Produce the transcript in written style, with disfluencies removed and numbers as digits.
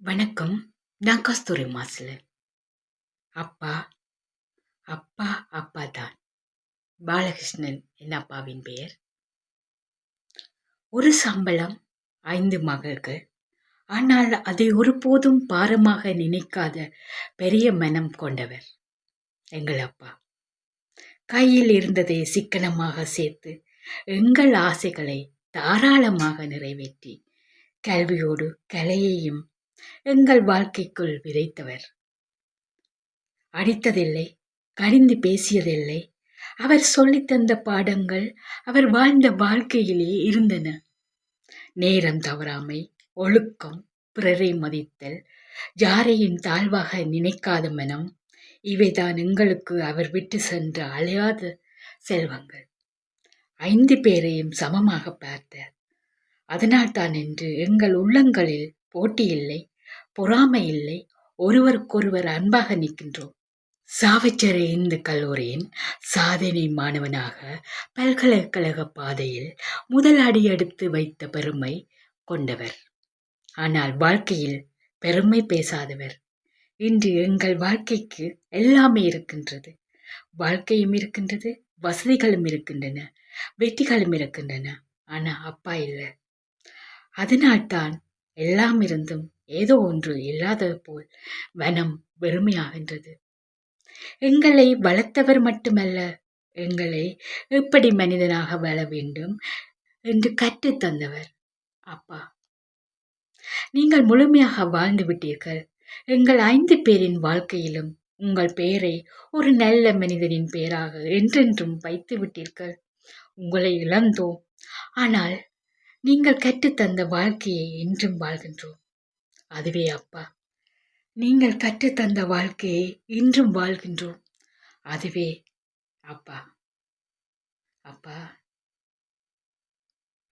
வணக்கம். நான் கஸ்தூரி மாசுல. அப்பா, அப்பா, அப்பா தான். பாலகிருஷ்ணன் என் அப்பாவின் பெயர். ஒரு சம்பளம், 5 மகள்கள். ஆனால் அதை ஒருபோதும் பாரமாக நினைக்காத பெரிய மனம் கொண்டவர் எங்கள் அப்பா. கையில் இருந்ததை சிக்கனமாக சேர்த்து எங்கள் ஆசைகளை தாராளமாக நிறைவேற்றி கல்வியோடு கலையையும் எங்கள் வாழ்க்கைக்குள் விதைத்தவர். அடித்ததில்லை, கடிந்து பேசியதில்லை. அவர் சொல்லித் தந்த பாடங்கள் அவர் வாழ்ந்த வாழ்க்கையிலே இருந்தன. நேரம் தவறாமை, ஒழுக்கம், பிறரை மதித்தல், யாரையும் தாழ்வாக நினைக்காத மனம், இவைதான் எங்களுக்கு அவர் விட்டு சென்ற அழியாத செல்வங்கள். 5 பேரையும் சமமாக பார்த்தார். அதனால்தான் இன்று எங்கள் உள்ளங்களில் போட்டி இல்லை, பொறாமை இல்லை, ஒருவருக்கொருவர் அன்பாக நிற்கின்றோம். சாவச்சேரி இந்து கல்லூரியின் சாதனை மாணவனாக பல்கலைக்கழக பாதையில் முதல் அடி எடுத்து வைத்த பெருமை கொண்டவர். ஆனால் வாழ்க்கையில் பெருமை பேசாதவர். இன்று எங்கள் வாழ்க்கைக்கு எல்லாமே இருக்கின்றது. வாழ்க்கையும் இருக்கின்றது, வசதிகளும் இருக்கின்றன, வெற்றிகளும் இருக்கின்றன. ஆனா அப்பா இல்லை. அதனால்தான் எல்லாம் இருந்தும் ஏதோ ஒன்று இல்லாதது போல் மனம் வெறுமையாகின்றது. எங்களை வளர்த்தவர் மட்டுமல்ல, எங்களை எப்படி மனிதனாக வாழ வேண்டும் என்று கற்றுத் தந்தவர் அப்பா. நீங்கள் முழுமையாக வாழ்ந்து விட்டீர்கள். எங்கள் 5 பேரின் வாழ்க்கையிலும் உங்கள் பெயரை ஒரு நல்ல மனிதனின் பெயராக என்றென்றும் வைத்து விட்டீர்கள். உங்களை இழந்தோம், ஆனால் நீங்கள் கற்றுத்தந்த வாழ்க்கையை என்றும் வாழ்கின்றோம். அதுவே அப்பா. நீங்கள் கற்றுத்தந்த வாழ்க்கையை இன்றும் வாழ்கின்றோம். அதுவே அப்பா. அப்பா